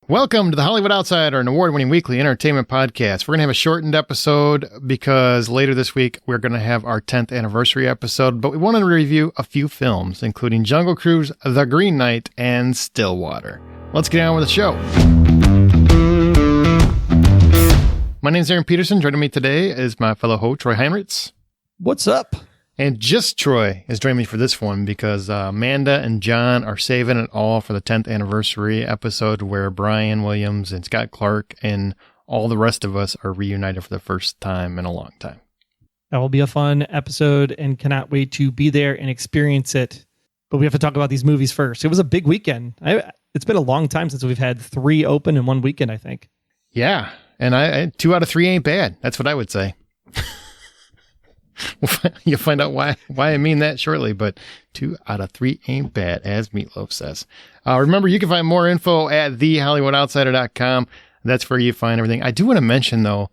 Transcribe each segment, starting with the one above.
Welcome to the Hollywood Outsider, an award-winning weekly entertainment podcast. We're going to have a shortened episode because later this week we're going to have our 10th anniversary episode, but we wanted to review a few films, including Jungle Cruise, The Green Knight, and Stillwater. Let's get on with the show. My name is Aaron Peterson. Joining me today is my fellow host, Troy Heinrichs. What's up? And just Troy is joining me for this one because Amanda and John are saving it all for the 10th anniversary episode where Brian Williams and Scott Clark and all the rest of us are reunited for the first time in a long time. That will be a fun episode and cannot wait to be there and experience it. But we have to talk about these movies first. It was a big weekend. It's been a long time since we've had 3 open in one weekend, I think. Yeah. And I 2 out of 3 ain't bad. That's what I would say. You'll find out why I mean that shortly, but 2 out of 3 ain't bad, as Meatloaf says. Remember, you can find more info at thehollywoodoutsiders.com. That's where you find everything. I do want to mention, though,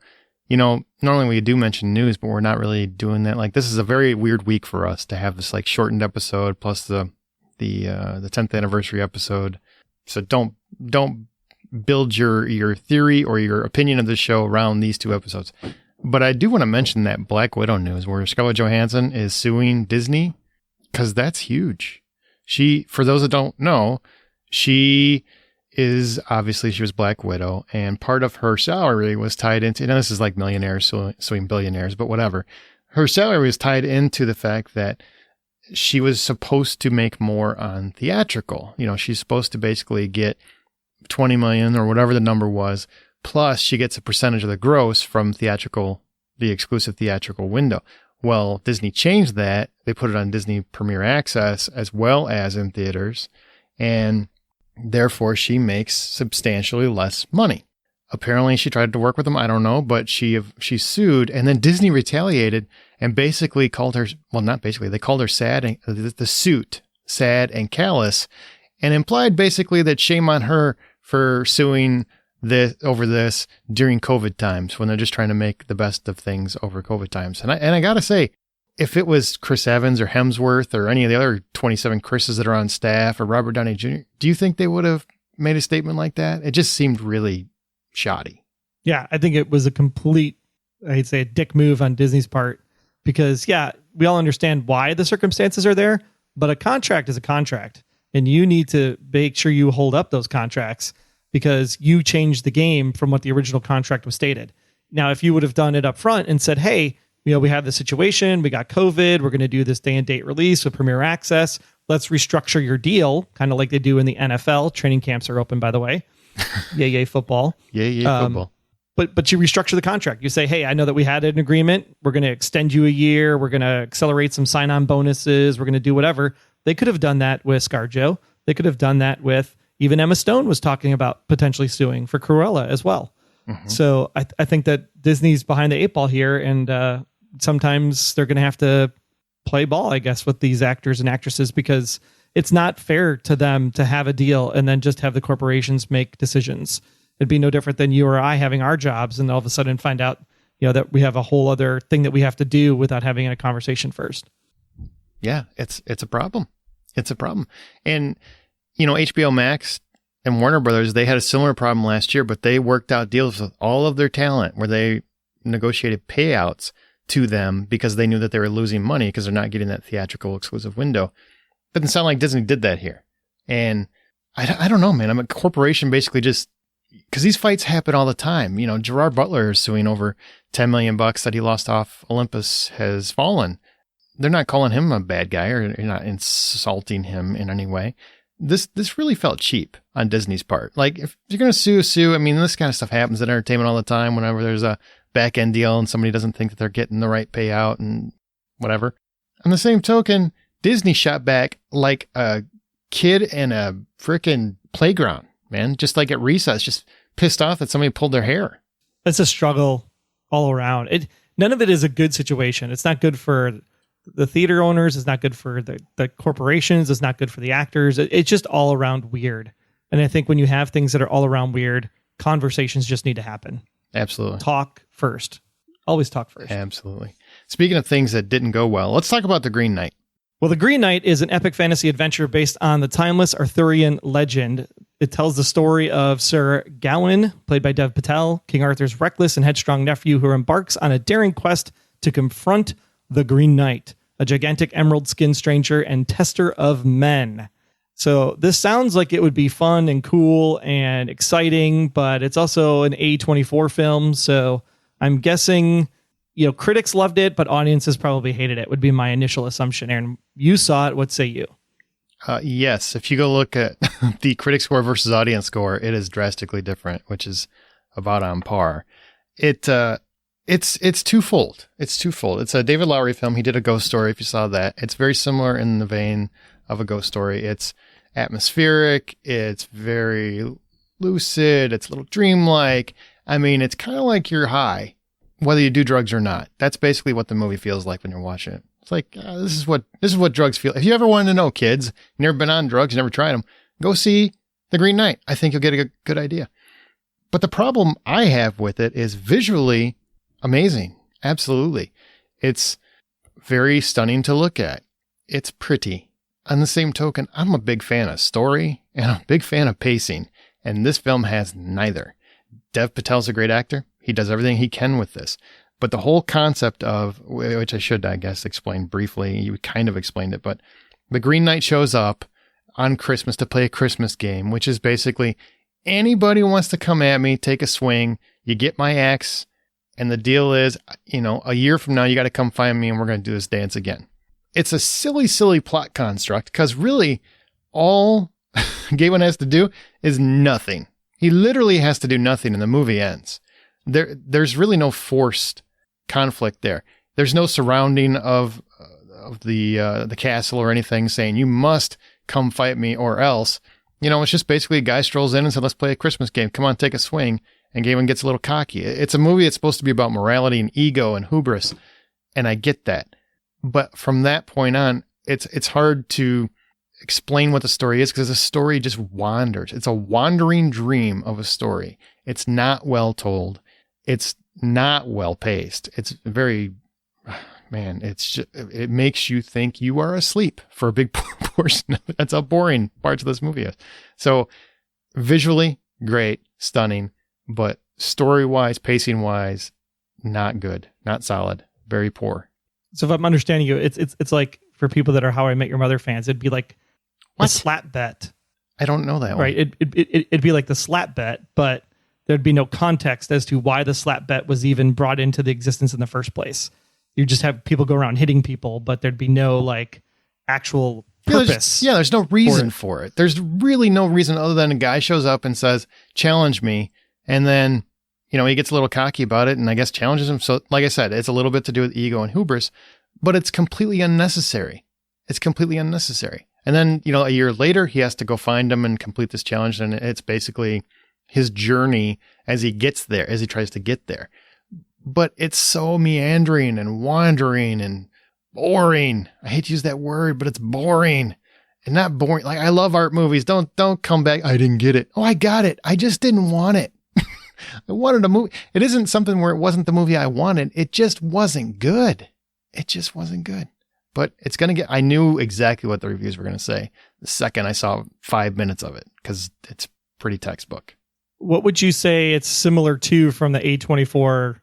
normally we do mention news, but we're not really doing that. Like, this is a very weird week for us to have this, like, shortened episode plus the 10th anniversary episode. So don't build your theory or your opinion of the show around these 2 episodes. But I do want to mention that Black Widow news where Scarlett Johansson is suing Disney because that's huge. For those that don't know, she was Black Widow, and part of her salary was tied into, this is like millionaires suing billionaires, but whatever. Her salary was tied into the fact that she was supposed to make more on theatrical. She's supposed to basically get 20 million or whatever the number was. Plus, she gets a percentage of the gross from the exclusive theatrical window. Well, Disney changed that. They put it on Disney Premier Access as well as in theaters. And therefore, she makes substantially less money. Apparently, she tried to work with them. I don't know. But she sued. And then Disney retaliated and basically called her, well, not basically, they called her sad, the suit, sad and callous, and implied basically that shame on her for suing over this during COVID times when they're just trying to make the best of things over COVID times. And I gotta say, if it was Chris Evans or Hemsworth or any of the other 27 Chris's that are on staff or Robert Downey Jr., do you think they would have made a statement like that? It just seemed really shoddy. Yeah, I think it was a complete, I'd say, a dick move on Disney's part because, yeah, we all understand why the circumstances are there, but a contract is a contract and you need to make sure you hold up those contracts because you changed the game from what the original contract was stated. Now, if you would have done it up front and said, hey, we have this situation, we got COVID, we're going to do this day and date release with Premier Access, let's restructure your deal, kind of like they do in the NFL. Training camps are open, by the way. Yay, football. Yay, football. But you restructure the contract. You say, hey, I know that we had an agreement. We're going to extend you a year. We're going to accelerate some sign-on bonuses. We're going to do whatever. They could have done that with ScarJo. They could have done that with even Emma Stone was talking about potentially suing for Cruella as well. Mm-hmm. So I think that Disney's behind the 8 ball here, and sometimes they're going to have to play ball, I guess, with these actors and actresses because it's not fair to them to have a deal and then just have the corporations make decisions. It'd be no different than you or I having our jobs and all of a sudden find out, that we have a whole other thing that we have to do without having a conversation first. Yeah, it's a problem. It's a problem. And HBO Max and Warner Brothers, they had a similar problem last year, but they worked out deals with all of their talent where they negotiated payouts to them because they knew that they were losing money because they're not getting that theatrical exclusive window. But it doesn't sound like Disney did that here. And I don't know, man. I'm a corporation basically just because these fights happen all the time. Gerard Butler is suing over $10 million that he lost off Olympus Has Fallen. They're not calling him a bad guy or you're not insulting him in any way. This really felt cheap on Disney's part. Like, if you're going to sue, I mean, this kind of stuff happens in entertainment all the time whenever there's a back end deal and somebody doesn't think that they're getting the right payout and whatever. On the same token, Disney shot back like a kid in a freaking playground, man. Just like at recess, just pissed off that somebody pulled their hair. It's a struggle all around. None of it is a good situation. It's not good for the theater owners. It's not good for the corporations. It's not good for the actors. It's just all around weird. And I think when you have things that are all around weird, conversations just need to happen. Absolutely. Talk first. Always talk first. Absolutely. Speaking of things that didn't go well, let's talk about The Green Knight. Well, The Green Knight is an epic fantasy adventure based on the timeless Arthurian legend. It tells the story of Sir Gawain, played by Dev Patel, King Arthur's reckless and headstrong nephew who embarks on a daring quest to confront the Green Knight, a gigantic emerald skin stranger and tester of men. So this sounds like it would be fun and cool and exciting, but it's also an A24 film. So I'm guessing, critics loved it, but audiences probably hated it, would be my initial assumption. Aaron, you saw it. What say you? Yes. If you go look at the critic score versus audience score, it is drastically different, which is about on par. It's twofold. It's twofold. It's a David Lowery film. He did a ghost story. If you saw that, it's very similar in the vein of a ghost story. It's atmospheric. It's very lucid. It's a little dreamlike. I mean, it's kind of like you're high, whether you do drugs or not. That's basically what the movie feels like when you're watching it. It's like, this is what drugs feel. If you ever wanted to know, kids, you never been on drugs, you never tried them, go see The Green Knight. I think you'll get a good idea. But the problem I have with it is visually amazing. Absolutely. It's very stunning to look at. It's pretty. On the same token, I'm a big fan of story and I'm a big fan of pacing. And this film has neither. Dev Patel's a great actor. He does everything he can with this. But the whole concept of, which I should, I guess, explain briefly, you kind of explained it, but the Green Knight shows up on Christmas to play a Christmas game, which is basically anybody who wants to come at me, take a swing, you get my axe, and the deal is, a year from now, you got to come find me and we're going to do this dance again. It's a silly, silly plot construct because really all Gawain has to do is nothing. He literally has to do nothing and the movie ends. There's really no forced conflict there. There's no surrounding of the castle or anything saying you must come fight me or else. It's just basically a guy strolls in and said, let's play a Christmas game. Come on, take a swing. And Gawain gets a little cocky. It's a movie that's supposed to be about morality and ego and hubris. And I get that. But from that point on, it's hard to explain what the story is because the story just wanders. It's a wandering dream of a story. It's not well told. It's not well paced. It's very, it makes you think you are asleep for a big portion of it. That's how boring parts of this movie is. So visually, great, stunning, but story-wise, pacing-wise, not good, not solid, very poor. So if I'm understanding you, it's like for people that are How I Met Your Mother fans, it'd be like What? a slap bet. I don't know that right? one. It'd be like the slap bet, but there'd be no context as to why the slap bet was even brought into the existence in the first place. You just have people go around hitting people, but there'd be no actual purpose. There's no reason for it. There's really no reason other than a guy shows up and says, challenge me. And then, he gets a little cocky about it and I guess challenges him. So like I said, it's a little bit to do with ego and hubris, but it's completely unnecessary. It's completely unnecessary. And then, a year later, he has to go find him and complete this challenge. And it's basically his journey as he gets there, as he tries to get there. But it's so meandering and wandering and boring. I hate to use that word, but it's boring and not boring. Like I love art movies. Don't come back. I didn't get it. Oh, I got it. I just didn't want it. I wanted a movie. It isn't something where it wasn't the movie I wanted. It just wasn't good. It just wasn't good. But it's going to I knew exactly what the reviews were going to say the second I saw 5 minutes of it because it's pretty textbook. What would you say it's similar to from the A24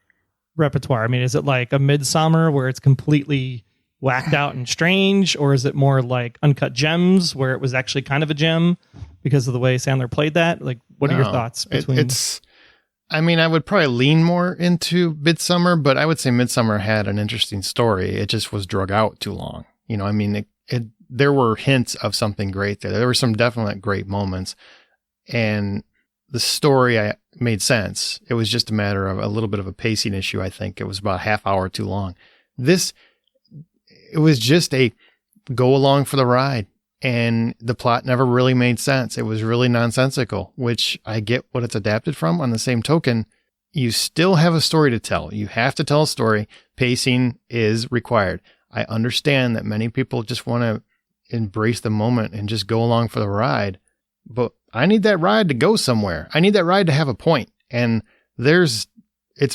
repertoire? I mean, is it like a Midsummer where it's completely whacked out and strange, or is it more like Uncut Gems where it was actually kind of a gem because of the way Sandler played that? Like, what are your thoughts between? I would probably lean more into Midsummer, but I would say Midsummer had an interesting story. It just was drug out too long. There were hints of something great there. There were some definite great moments, and the story made sense. It was just a matter of a little bit of a pacing issue. I think it was about a half hour too long. It was just a go along for the ride. And the plot never really made sense. It was really nonsensical, which I get what it's adapted from. On the same token, you still have a story to tell. You have to tell a story. Pacing is required. I understand that many people just want to embrace the moment and just go along for the ride. But I need that ride to go somewhere. I need that ride to have a point. And it's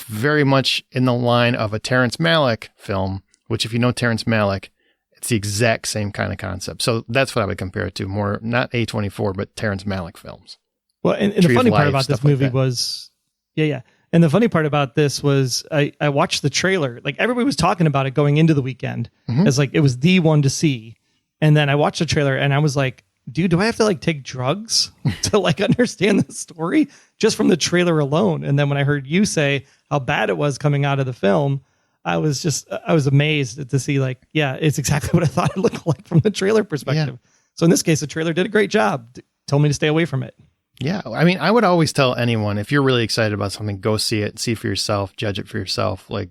very much in the line of a Terrence Malick film, which if you know Terrence Malick, it's the exact same kind of concept. So that's what I would compare it to. More, not A24, but Terrence Malick films. Well, and the Tree of funny part Life, about this stuff like movie that. was, yeah. And the funny part about this was I watched the trailer. Like everybody was talking about it going into the weekend as like it was the one to see. And then I watched the trailer and I was like, dude, do I have to like take drugs to like understand the story just from the trailer alone? And then when I heard you say how bad it was coming out of the film, I was amazed to see like, yeah, it's exactly what I thought it looked like from the trailer perspective. Yeah. So in this case, the trailer did a great job. Told me to stay away from it. Yeah. I mean, I would always tell anyone, if you're really excited about something, go see it, see for yourself, judge it for yourself. Like,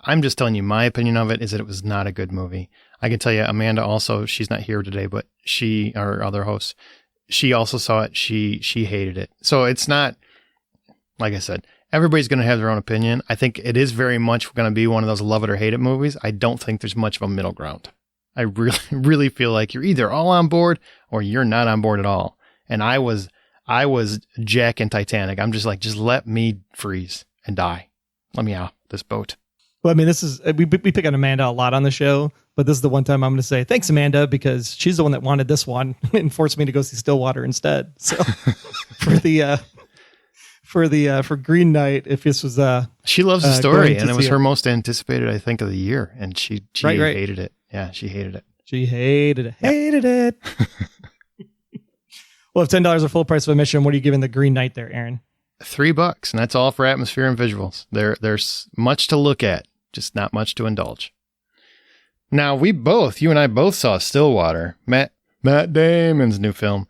I'm just telling you, my opinion of it is that it was not a good movie. I can tell you, Amanda also, she's not here today, but our other host, she also saw it. She hated it. So it's not, like I said, everybody's going to have their own opinion. I think it is very much going to be one of those love it or hate it movies. I don't think there's much of a middle ground. I really, really feel like you're either all on board or you're not on board at all. And I was Jack in Titanic. I'm just like, just let me freeze and die. Let me out this boat. Well, I mean, this is, we pick on Amanda a lot on the show, but this is the one time I'm going to say thanks, Amanda, because she's the one that wanted this one and forced me to go see Stillwater instead. So for Green Knight, if this was she loves the story, and it was her most anticipated, I think, of the year, and she hated it. Yeah, she hated it. She hated it. Hated it. Well, if $10 are full price of admission, what are you giving the Green Knight there, Aaron? $3, and that's all for atmosphere and visuals. There's much to look at, just not much to indulge. Now, you and I both saw Stillwater, Matt Damon's new film,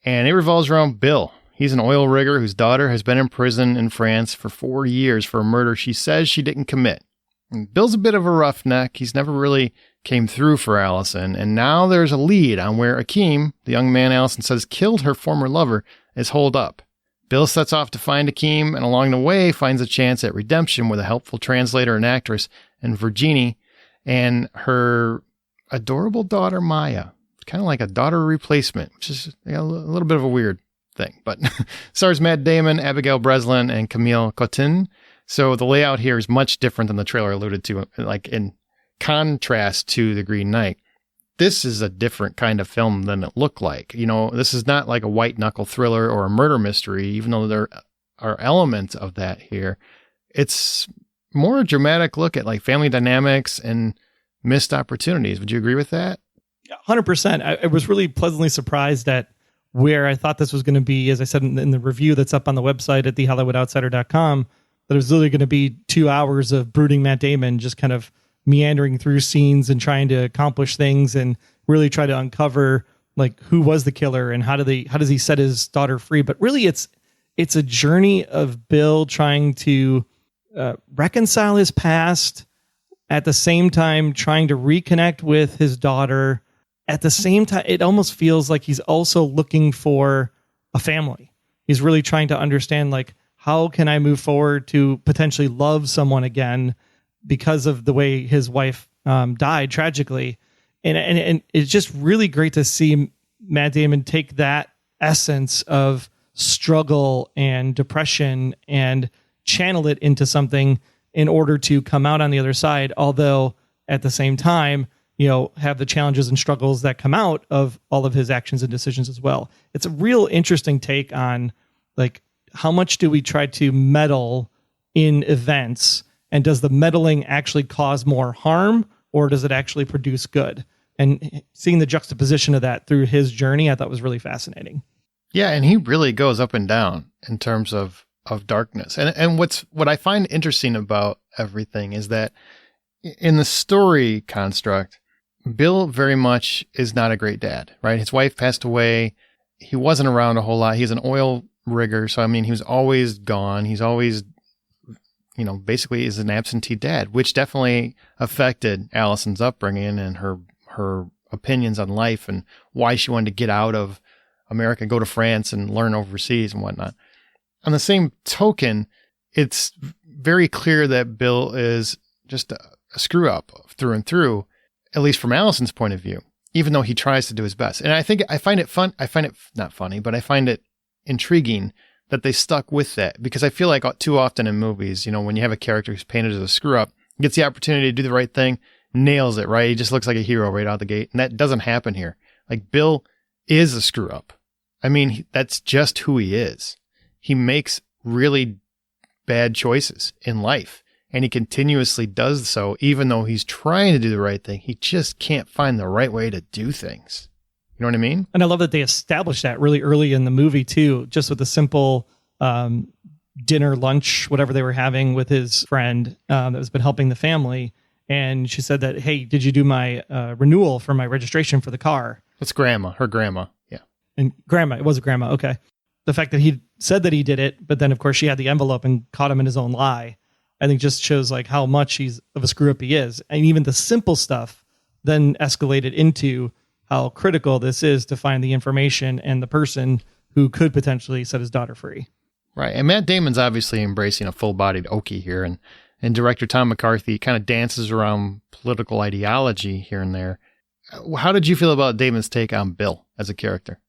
and it revolves around Bill. He's an oil rigger whose daughter has been in prison in France for 4 years for a murder she says she didn't commit. And Bill's a bit of a roughneck. He's never really came through for Allison, and now there's a lead on where Akeem, the young man Allison says killed her former lover, is holed up. Bill sets off to find Akeem, and along the way finds a chance at redemption with a helpful translator and actress in Virginie and her adorable daughter Maya. It's kind of like a daughter replacement, which is a little bit of a weird thing, but stars Matt Damon, Abigail Breslin, and Camille Cotin. So the layout here is much different than the trailer alluded to, like in contrast to The Green Knight. This is a different kind of film than it looked like. You know, this is not like a white knuckle thriller or a murder mystery, even though there are elements of that here. It's more a dramatic look at like family dynamics and missed opportunities. Would you agree with that? 100%. I was really pleasantly surprised at where I thought this was going to be, as I said in the review that's up on the website at thehollywoodoutsiders.com, that it was literally going to be 2 hours of brooding Matt Damon just kind of meandering through scenes and trying to accomplish things and really try to uncover like who was the killer and how does he set his daughter free. But really it's a journey of Bill trying to reconcile his past, at the same time trying to reconnect with his daughter. At the same time, it almost feels like he's also looking for a family. He's really trying to understand, like, how can I move forward to potentially love someone again because of the way his wife died tragically. And it's just really great to see Matt Damon take that essence of struggle and depression and channel it into something in order to come out on the other side. Although at the same time, you know, have the challenges and struggles that come out of all of his actions and decisions as well. It's a real interesting take on like, how much do we try to meddle in events, and does the meddling actually cause more harm or does it actually produce good? And seeing the juxtaposition of that through his journey, I thought was really fascinating. Yeah. And he really goes up and down in terms of darkness. And what I find interesting about everything is that in the story construct, Bill very much is not a great dad, right? His wife passed away. He wasn't around a whole lot. He's an oil rigger. So, I mean, he was always gone. He's always, you know, basically is an absentee dad, which definitely affected Allison's upbringing and her opinions on life and why she wanted to get out of America, go to France and learn overseas and whatnot. On the same token, it's very clear that Bill is just a screw up through and through, at least from Allison's point of view, even though he tries to do his best. And I find it not funny, but I find it intriguing that they stuck with that, because I feel like too often in movies, you know, when you have a character who's painted as a screw up, gets the opportunity to do the right thing, nails it, right? He just looks like a hero right out the gate. And that doesn't happen here. Like, Bill is a screw up. I mean, that's just who he is. He makes really bad choices in life, and he continuously does so, even though he's trying to do the right thing. He just can't find the right way to do things. You know what I mean? And I love that they established that really early in the movie too, just with a simple dinner, lunch, whatever they were having with his friend that has been helping the family. And she said that, hey, did you do my renewal for my registration for the car? It's grandma, her grandma. Yeah. And grandma, it was a grandma. Okay. The fact that he said that he did it, but then of course she had the envelope and caught him in his own lie, I think just shows like how much he's of a screw up he is. And even the simple stuff then escalated into how critical this is to find the information and the person who could potentially set his daughter free. Right. And Matt Damon's obviously embracing a full-bodied Okie here. And director Tom McCarthy kind of dances around political ideology here and there. How did you feel about Damon's take on Bill as a character?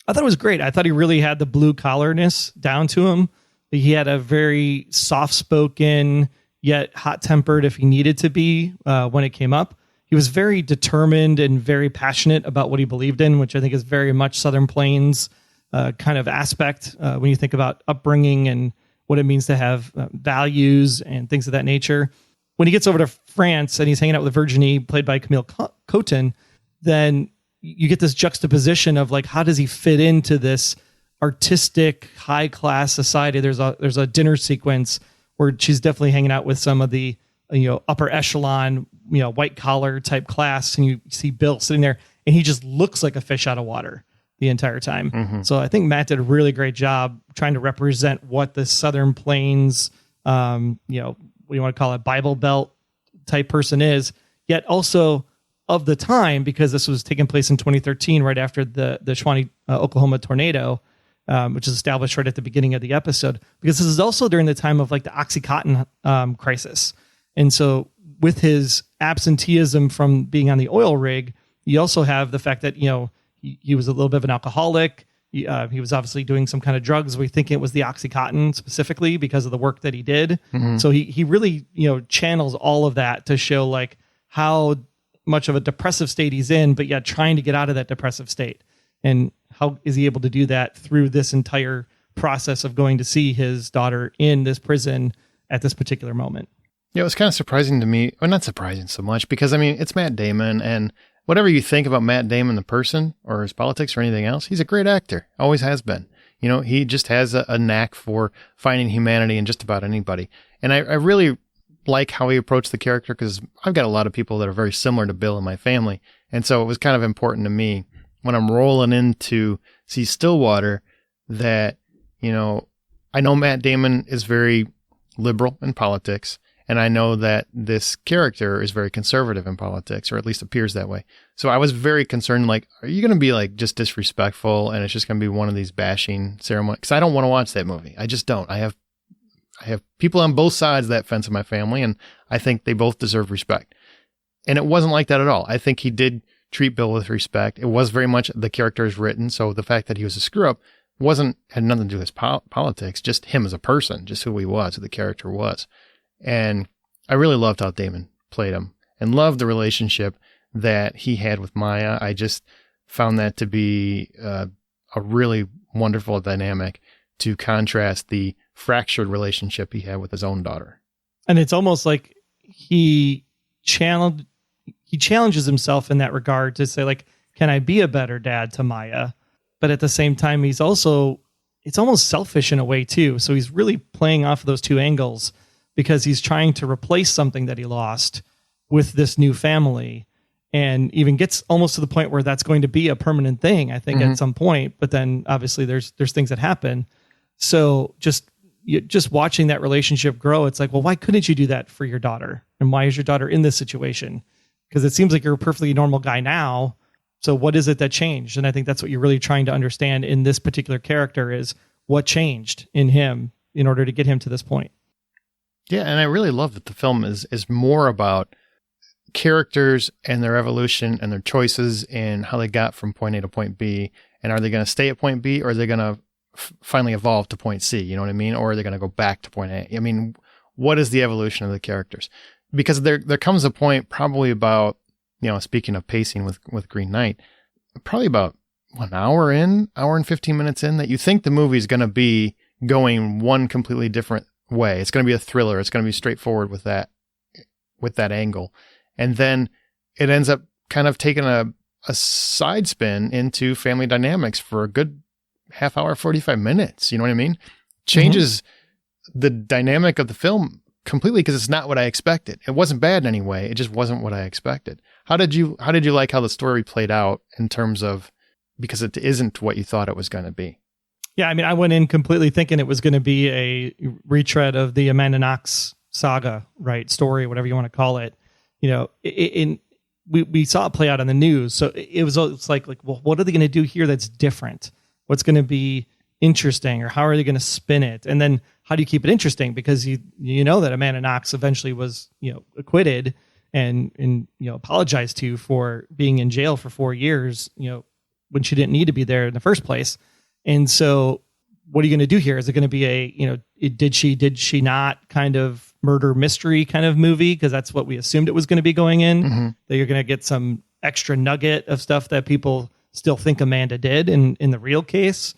I thought it was great. I thought he really had the blue collarness down to him. He had a very soft-spoken, yet hot-tempered if he needed to be when it came up. He was very determined and very passionate about what he believed in, which I think is very much Southern Plains kind of aspect when you think about upbringing and what it means to have values and things of that nature. When he gets over to France and he's hanging out with Virginie, played by Camille Cotin, then you get this juxtaposition of like, how does he fit into this artistic, high-class society? There's a dinner sequence where she's definitely hanging out with some of the upper echelon, white collar type class, and you see Bill sitting there, and he just looks like a fish out of water the entire time. Mm-hmm. So I think Matt did a really great job trying to represent what the Southern Plains, what do you want to call it, Bible Belt type person is, yet also of the time, because this was taking place in 2013, right after the Shawnee, Oklahoma tornado, which is established right at the beginning of the episode, because this is also during the time of like the OxyContin crisis. And so with his absenteeism from being on the oil rig, you also have the fact that, he was a little bit of an alcoholic. He was obviously doing some kind of drugs. We think it was the OxyContin specifically because of the work that he did. Mm-hmm. So he really, channels all of that to show like how much of a depressive state he's in, but yet trying to get out of that depressive state. And how is he able to do that through this entire process of going to see his daughter in this prison at this particular moment? Yeah, it was kind of surprising to me. Well, not surprising so much because, I mean, it's Matt Damon, and whatever you think about Matt Damon, the person, or his politics or anything else, he's a great actor. Always has been. He just has a knack for finding humanity in just about anybody. And I really like how he approached the character because I've got a lot of people that are very similar to Bill in my family. And so it was kind of important to me when I'm rolling in to see Stillwater that, I know Matt Damon is very liberal in politics. And I know that this character is very conservative in politics, or at least appears that way. So I was very concerned, like, are you going to be like just disrespectful and it's just going to be one of these bashing ceremonies? Because I don't want to watch that movie. I just don't. I have people on both sides of that fence in my family, and I think they both deserve respect. And it wasn't like that at all. I think he did treat Bill with respect. It was very much the character is written. So the fact that he was a screw up had nothing to do with his politics, just him as a person, just who he was, who the character was. And I really loved how Damon played him and loved the relationship that he had with Maya. I just found that to be a really wonderful dynamic to contrast the fractured relationship he had with his own daughter. And it's almost like he challenges himself in that regard to say, like, can I be a better dad to Maya? But at the same time, it's almost selfish in a way too. So he's really playing off of those two angles, because he's trying to replace something that he lost with this new family, and even gets almost to the point where that's going to be a permanent thing, I think, at some point. But then obviously there's things that happen. So just watching that relationship grow, it's like, well, why couldn't you do that for your daughter? And why is your daughter in this situation? Because it seems like you're a perfectly normal guy now. So what is it that changed? And I think that's what you're really trying to understand in this particular character, is what changed in him in order to get him to this point. Yeah, and I really love that the film is more about characters and their evolution and their choices and how they got from point A to point B. And are they going to stay at point B, or are they going to finally evolve to point C? You know what I mean? Or are they going to go back to point A? I mean, what is the evolution of the characters? Because there comes a point probably about, speaking of pacing with Green Knight, probably about hour and 15 minutes in, that you think the movie is going to be going one completely different way. It's going to be a thriller. It's going to be straightforward with that angle. And then it ends up kind of taking a side spin into family dynamics for a good half hour, 45 minutes. You know what I mean? Changes the dynamic of the film completely, because it's not what I expected. It wasn't bad in any way. It just wasn't what I expected. How did you like how the story played out in terms of, because it isn't what you thought it was going to be? Yeah, I mean, I went in completely thinking it was going to be a retread of the Amanda Knox saga, right? Story, whatever you want to call it. You know, we saw it play out on the news. So it's like, well, what are they going to do here that's different? What's going to be interesting, or how are they going to spin it? And then how do you keep it interesting? Because you know that Amanda Knox eventually was, acquitted and apologized to for being in jail for 4 years, when she didn't need to be there in the first place. And so what are you going to do here? Is it going to be did she not kind of murder mystery kind of movie? Because that's what we assumed it was going to be going in, that you're going to get some extra nugget of stuff that people still think Amanda did in the real case.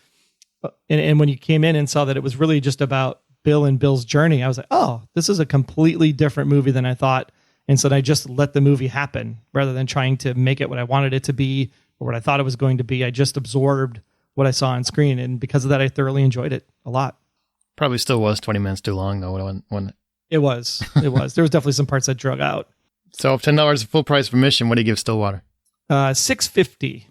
And when you came in and saw that it was really just about Bill and Bill's journey, I was like, oh, this is a completely different movie than I thought. And so I just let the movie happen rather than trying to make it what I wanted it to be or what I thought it was going to be. I just absorbed what I saw on screen. And because of that, I thoroughly enjoyed it a lot. Probably still was 20 minutes too long, though. When It was. There was definitely some parts that drug out. So $10 full price for admission. What do you give Stillwater? $6.50.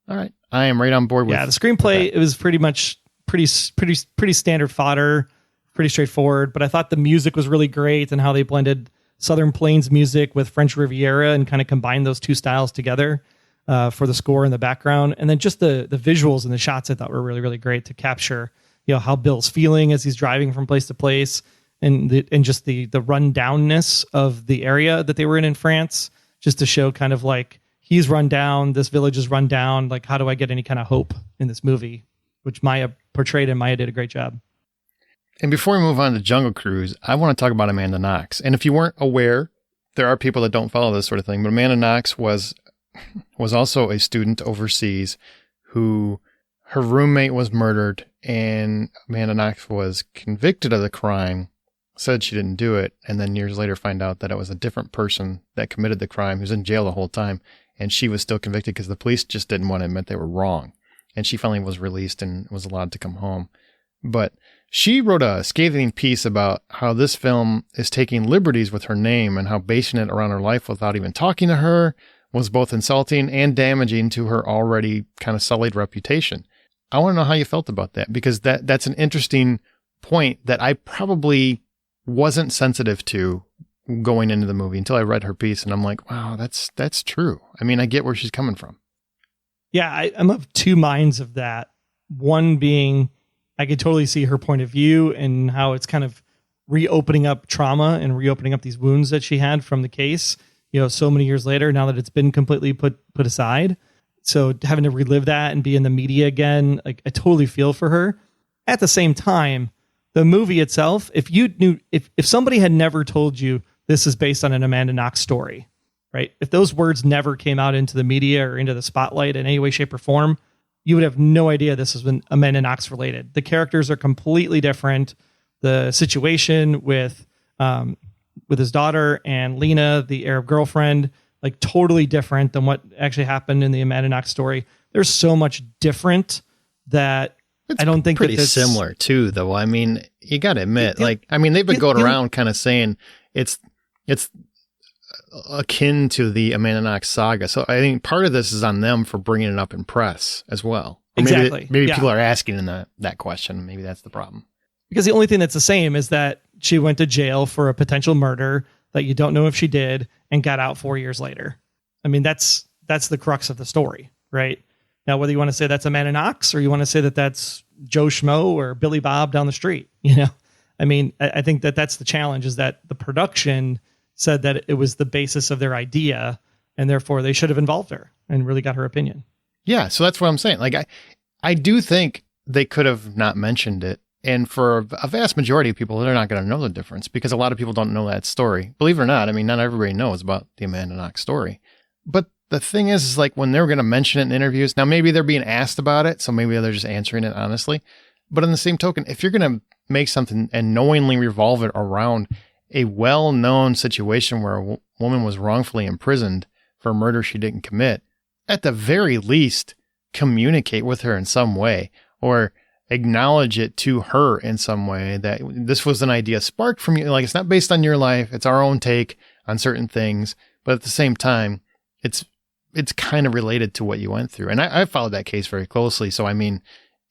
All right. I am right on board with. Yeah, the screenplay, it was pretty much pretty standard fodder, pretty straightforward. But I thought the music was really great, and how they blended Southern Plains music with French Riviera and kind of combined those two styles together for the score in the background. And then just the visuals and the shots I thought were really, really great to capture, how Bill's feeling as he's driving from place to place, and just the rundownness of the area that they were in France, just to show kind of like, he's run down, this village is run down. Like, how do I get any kind of hope in this movie? Which Maya portrayed, and Maya did a great job. And before we move on to Jungle Cruise, I want to talk about Amanda Knox. And if you weren't aware, there are people that don't follow this sort of thing, but Amanda Knox was also a student overseas who, her roommate was murdered, and Amanda Knox was convicted of the crime, said she didn't do it, and then years later find out that it was a different person that committed the crime, who was in jail the whole time, and she was still convicted because the police just didn't want to admit they were wrong. And she finally was released and was allowed to come home. But she wrote a scathing piece about how this film is taking liberties with her name, and how basing it around her life without even talking to her was both insulting and damaging to her already kind of sullied reputation. I want to know how you felt about that, because that's an interesting point that I probably wasn't sensitive to going into the movie until I read her piece, and I'm like, wow, that's true. I mean, I get where she's coming from. Yeah, I'm of two minds of that. One being, I could totally see her point of view and how it's kind of reopening up trauma and reopening up these wounds that she had from the case, so many years later, now that it's been completely put aside. So having to relive that and be in the media again, like, I totally feel for her. At the same time, the movie itself, if somebody had never told you this is based on an Amanda Knox story, right? If those words never came out into the media or into the spotlight in any way, shape, or form, you would have no idea this is Amanda Knox related. The characters are completely different. The situation with his daughter and Lena, the Arab girlfriend, like, totally different than what actually happened in the Amanda Knox story. There's so much different that I don't think pretty similar too, though. I mean, you got to admit, they've been going around kind of saying it's akin to the Amanda Knox saga. So I think part of this is on them for bringing it up in press as well. Or exactly. Maybe people are asking in that question. Maybe that's the problem. Because the only thing that's the same is that she went to jail for a potential murder that you don't know if she did, and got out 4 years later. I mean, that's the crux of the story, right? Now, whether you want to say that's Amanda Knox or you want to say that that's Joe Schmo or Billy Bob down the street, I mean, I think that's the challenge, is that the production said that it was the basis of their idea, and therefore they should have involved her and really got her opinion. Yeah, so that's what I'm saying. Like, I do think they could have not mentioned it. And for a vast majority of people, they're not going to know the difference, because a lot of people don't know that story. Believe it or not, I mean, not everybody knows about the Amanda Knox story. But the thing is like when they're going to mention it in interviews, now maybe they're being asked about it, so maybe they're just answering it honestly. But in the same token, if you're going to make something and knowingly revolve it around a well-known situation where a woman was wrongfully imprisoned for a murder she didn't commit, at the very least, communicate with her in some way or acknowledge it to her in some way that this was an idea sparked from you. Like, it's not based on your life. It's our own take on certain things. But at the same time, it's kind of related to what you went through. And I followed that case very closely. So, I mean,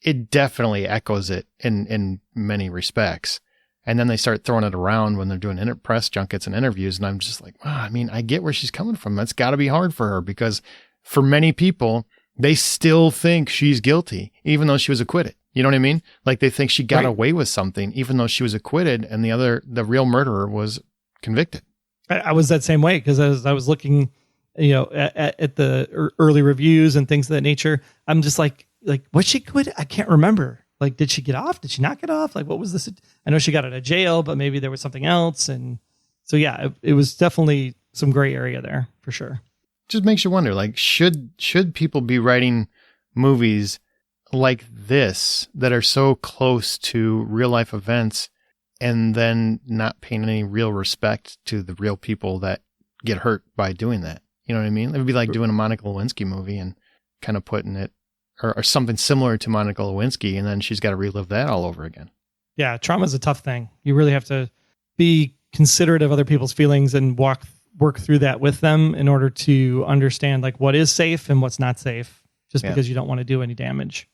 it definitely echoes it in many respects. And then they start throwing it around when they're doing press junkets and interviews. And I'm just like, wow, I mean, I get where she's coming from. That's got to be hard for her because for many people, they still think she's guilty, even though she was acquitted. You know what I mean? Like they think she got away with something, even though she was acquitted and the real murderer was convicted. I was that same way because as I was looking, at the early reviews and things of that nature, I'm just like, was she acquitted? I can't remember. Like, did she get off? Did she not get off? Like, what was this? I know she got out of jail, but maybe there was something else. And so, yeah, it was definitely some gray area there for sure. Just makes you wonder, like, should people be writing movies like this that are so close to real life events and then not paying any real respect to the real people that get hurt by doing that? You know what I mean? It would be like doing a Monica Lewinsky movie and kind of putting it or something similar to Monica Lewinsky, and then she's got to relive that all over again. Yeah, trauma is a tough thing. You really have to be considerate of other people's feelings and work through that with them in order to understand like what is safe and what's not safe, just because you don't want to do any damage.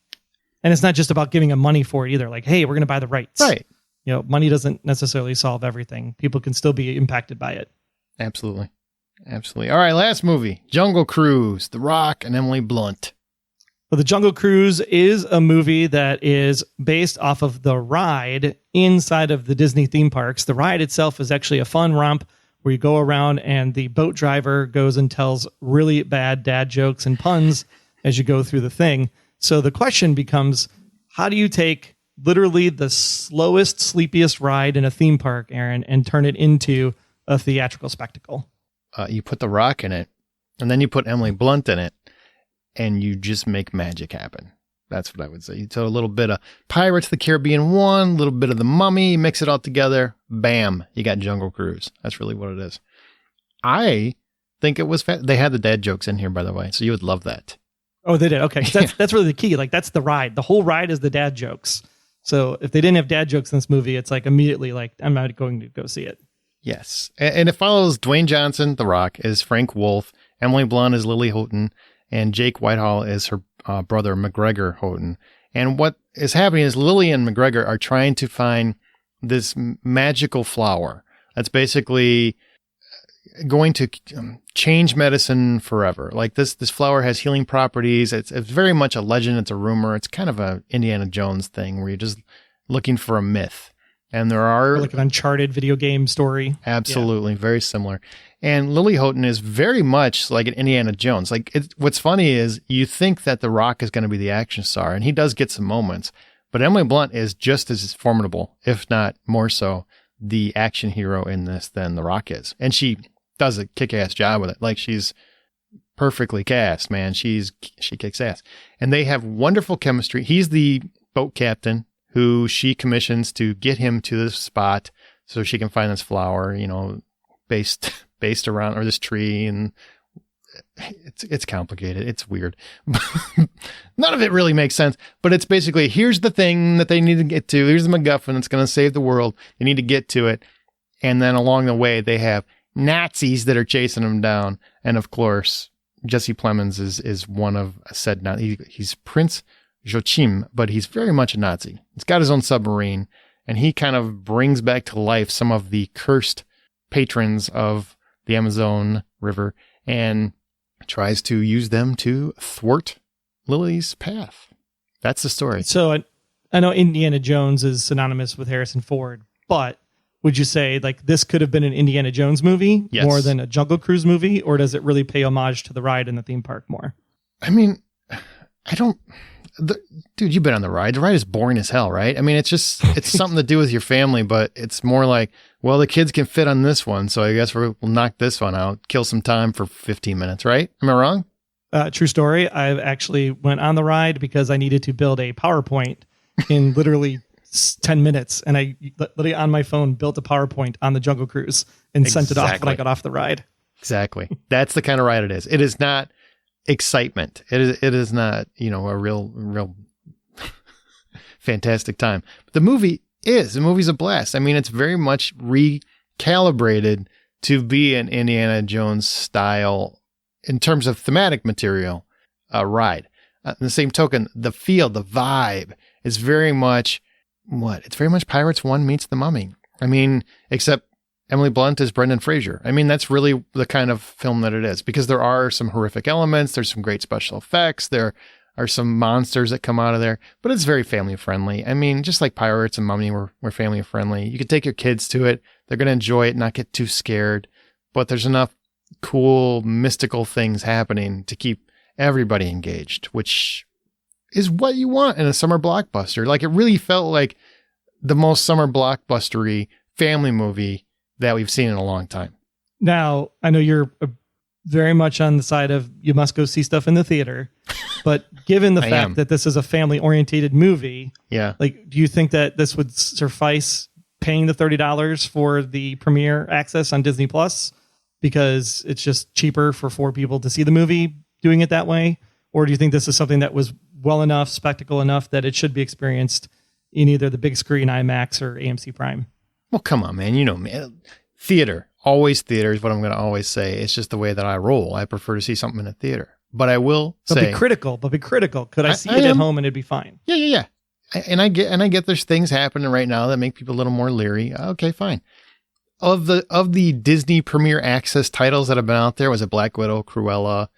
And it's not just about giving them money for it either. Like, hey, we're going to buy the rights. Right. Money doesn't necessarily solve everything. People can still be impacted by it. Absolutely. Absolutely. All right, last movie, Jungle Cruise, The Rock and Emily Blunt. Well, The Jungle Cruise is a movie that is based off of the ride inside of the Disney theme parks. The ride itself is actually a fun romp where you go around and the boat driver goes and tells really bad dad jokes and puns as you go through the thing. So the question becomes, how do you take literally the slowest, sleepiest ride in a theme park, Aaron, and turn it into a theatrical spectacle? You put The Rock in it, and then you put Emily Blunt in it, and you just make magic happen. That's what I would say. You throw a little bit of Pirates of the Caribbean 1, a little bit of The Mummy, mix it all together, bam, you got Jungle Cruise. That's really what it is. I think it was they had the dad jokes in here, by the way, so you would love that. Oh, they did? Okay. That's really the key. Like, that's the ride. The whole ride is the dad jokes. So if they didn't have dad jokes in this movie, it's like immediately like, I'm not going to go see it. Yes. And it follows Dwayne Johnson, The Rock, is Frank Wolf, Emily Blunt is Lily Houghton, and Jake Whitehall is her brother, McGregor Houghton. And what is happening is Lily and McGregor are trying to find this magical flower that's basically going to change medicine forever. Like this flower has healing properties. It's very much a legend. It's a rumor. It's kind of a Indiana Jones thing where you're just looking for a myth. And there are like an Uncharted video game story. Absolutely. Yeah. Very similar. And Lily Houghton is very much like an Indiana Jones. Like what's funny is you think that The Rock is going to be the action star, and he does get some moments, but Emily Blunt is just as formidable, if not more so, the action hero in this than The Rock is. And she does a kick-ass job with it. Like, she's perfectly cast, man. She kicks ass. And they have wonderful chemistry. He's the boat captain who she commissions to get him to this spot so she can find this flower, based around, or this tree. And it's complicated. It's weird. None of it really makes sense, but it's basically, here's the thing that they need to get to. Here's the MacGuffin that's going to save the world. They need to get to it. And then along the way, they have Nazis that are chasing him down. And of course, Jesse Plemons is one of said Nazi. He's Prince Joachim, but he's very much a Nazi. He's got his own submarine, and he kind of brings back to life some of the cursed patrons of the Amazon River and tries to use them to thwart Lily's path. That's the story. So I know Indiana Jones is synonymous with Harrison Ford, but would you say like this could have been an Indiana Jones movie more than a Jungle Cruise movie, or does it really pay homage to the ride in the theme park more? I mean, dude, you've been on the ride. The ride is boring as hell, right? I mean, it's something to do with your family, but it's more like, well, the kids can fit on this one, so I guess we'll knock this one out, kill some time for 15 minutes, right? Am I wrong? True story. I actually went on the ride because I needed to build a PowerPoint in literally 10 minutes. And I literally on my phone built a PowerPoint on the Jungle Cruise and sent it off when I got off the ride. Exactly. That's the kind of ride it is. It is not excitement. It is not, a real fantastic time. But the movie's a blast. I mean, it's very much recalibrated to be an Indiana Jones style in terms of thematic material ride. In the same token, the feel, the vibe is very much it's very much Pirates 1 meets The Mummy. I mean, except Emily Blunt is Brendan Fraser. I mean, that's really the kind of film that it is, because there are some horrific elements. There's some great special effects. There are some monsters that come out of there, but it's very family friendly. I mean, just like Pirates and Mummy were family friendly. You could take your kids to it. They're going to enjoy it, not get too scared, but there's enough cool mystical things happening to keep everybody engaged, which is what you want in a summer blockbuster. Like, it really felt like the most summer blockbustery family movie that we've seen in a long time. Now, I know you're very much on the side of you must go see stuff in the theater, but given the fact that this is a family oriented movie, like, do you think that this would suffice paying the $30 for the premiere access on Disney Plus because it's just cheaper for 4 people to see the movie doing it that way? Or do you think this is something that was well enough, spectacle enough that it should be experienced in either the big screen IMAX or AMC Prime? Well, come on, man. Man, theater, always theater is what I'm going to always say. It's just the way that I roll. I prefer to see something in a theater, but I will say, be critical. Could I see it at home and it'd be fine? Yeah. And I get there's things happening right now that make people a little more leery. Okay, fine. Of the Disney Premier Access titles that have been out there, was it Black Widow, Cruella,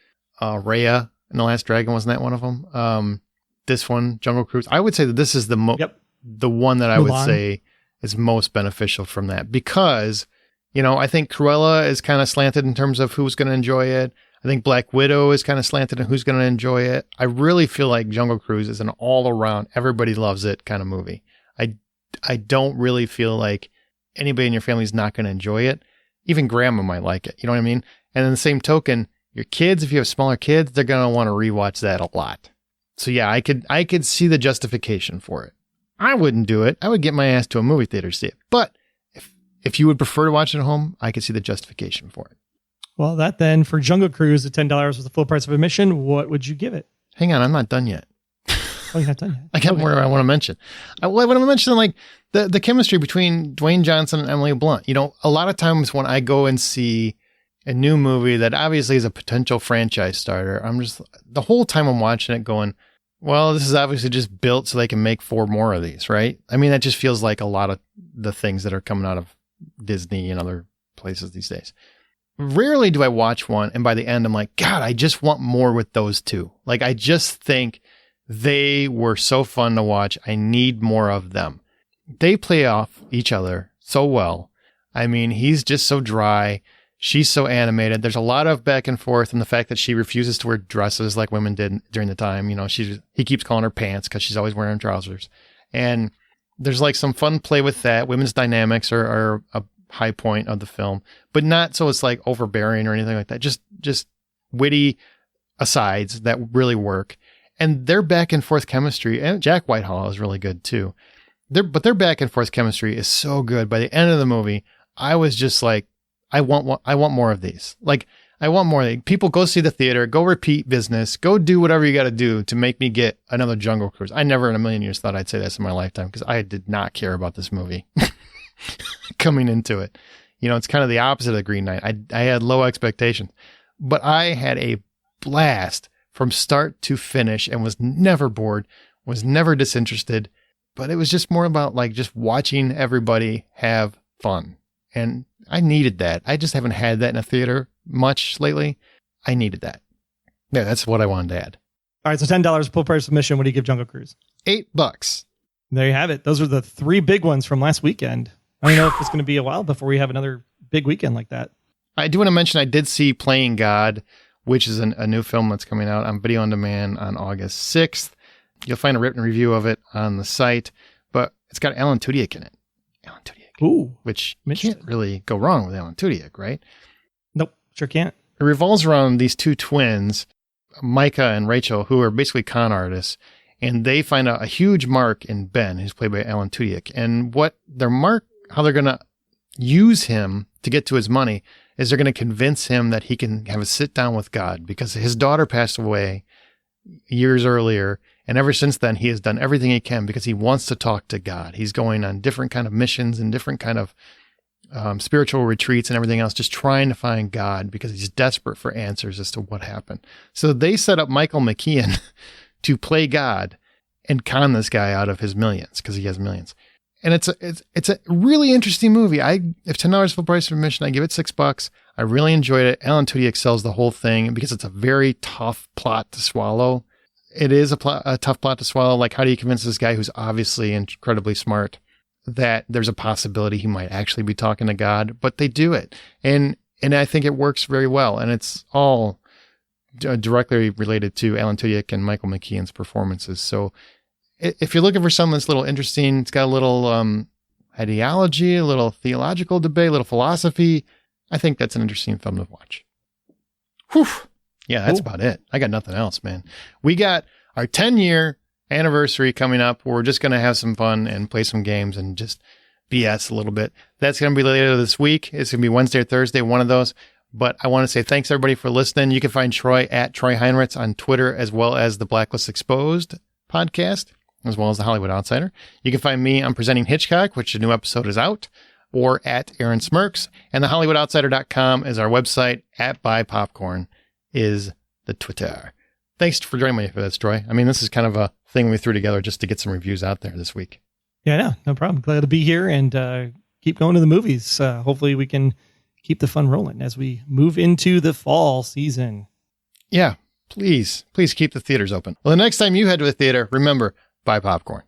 Raya, and The Last Dragon? Wasn't that one of them? This one, Jungle Cruise. I would say that this is the one that I would say is most beneficial from that, because, I think Cruella is kind of slanted in terms of who's going to enjoy it. I think Black Widow is kind of slanted in who's going to enjoy it. I really feel like Jungle Cruise is an all around, everybody loves it kind of movie. I don't really feel like anybody in your family is not going to enjoy it. Even grandma might like it. You know what I mean? And in the same token, your kids, if you have smaller kids, they're going to want to rewatch that a lot. So yeah, I could see the justification for it. I wouldn't do it. I would get my ass to a movie theater to see it. But if you would prefer to watch it at home, I could see the justification for it. Well, that then for Jungle Cruise at $10 was the full price of admission. What would you give it? Hang on, I'm not done yet. Oh, you're not done yet. I got more I want to mention. I want to mention like the chemistry between Dwayne Johnson and Emily Blunt. A lot of times when I go and see a new movie that obviously is a potential franchise starter, I'm just, the whole time I'm watching it going, well, this is obviously just built so they can make 4 more of these, right? I mean, that just feels like a lot of the things that are coming out of Disney and other places these days. Rarely do I watch one and by the end I'm like, God, I just want more with those two. Like, I just think they were so fun to watch. I need more of them. They play off each other so well. I mean, he's just so dry. She's so animated. There's a lot of back and forth, and the fact that she refuses to wear dresses like women did during the time. He keeps calling her pants because she's always wearing trousers. And there's like some fun play with that. Women's dynamics are a high point of the film, but not so it's like overbearing or anything like that. Just witty asides that really work. And their back and forth chemistry, and Jack Whitehall is really good too. Their back and forth chemistry is so good. By the end of the movie, I was just like, I want more of these. Like, I want more. People go see the theater, go repeat business, go do whatever you got to do to make me get another Jungle Cruise. I never in a million years thought I'd say this in my lifetime, because I did not care about this movie coming into it. It's kind of the opposite of the Green Knight. I had low expectations, but I had a blast from start to finish and was never bored, was never disinterested, but it was just more about like just watching everybody have fun. And I needed that. I just haven't had that in a theater much lately. I needed that. Yeah, that's what I wanted to add. All right, so $10 full price admission. What do you give Jungle Cruise? $8. There you have it. Those are the 3 big ones from last weekend. I don't know if it's going to be a while before we have another big weekend like that. I do want to mention I did see Playing God, which is a new film that's coming out on video on demand on August 6th. You'll find a written review of it on the site, but it's got Alan Tudyk in it. Alan Tudyk. Ooh, which you can't really go wrong with Alan Tudyk, right? Nope, sure can't. It revolves around these two twins, Micah and Rachel, who are basically con artists, and they find a huge mark in Ben, who's played by Alan Tudyk. And how they're going to use him to get to his money is they're going to convince him that he can have a sit down with God, because his daughter passed away years earlier. And ever since then, he has done everything he can because he wants to talk to God. He's going on different kind of missions and different kind of spiritual retreats and everything else, just trying to find God because he's desperate for answers as to what happened. So they set up Michael McKean to play God and con this guy out of his millions, because he has millions. And it's a really interesting movie. If $10 full price of admission, I give it $6. I really enjoyed it. Alan Tudyk sells the whole thing because it's a very tough plot to swallow. It is a tough plot to swallow. Like, how do you convince this guy who's obviously incredibly smart that there's a possibility he might actually be talking to God? But they do it. And I think it works very well. And it's all directly related to Alan Tudyk and Michael McKean's performances. So if you're looking for something that's a little interesting, it's got a little ideology, a little theological debate, a little philosophy, I think that's an interesting film to watch. Whew. Yeah, that's about it. I got nothing else, man. We got our 10-year anniversary coming up. We're just going to have some fun and play some games and just BS a little bit. That's going to be later this week. It's going to be Wednesday or Thursday, one of those. But I want to say thanks, everybody, for listening. You can find Troy at Troy Heinrichs on Twitter, as well as the Blacklist Exposed podcast, as well as the Hollywood Outsider. You can find me on Presenting Hitchcock, which a new episode is out, or at Aaron Smirks. And the HollywoodOutsider.com is our website. At Buy Popcorn is the Twitter. Thanks for joining me for this, Troy. I mean, this is kind of a thing we threw together just to get some reviews out there this week. Yeah, no problem. Glad to be here and keep going to the movies. Hopefully we can keep the fun rolling as we move into the fall season. Yeah, please keep the theaters open. Well, the next time you head to a theater, remember, buy popcorn.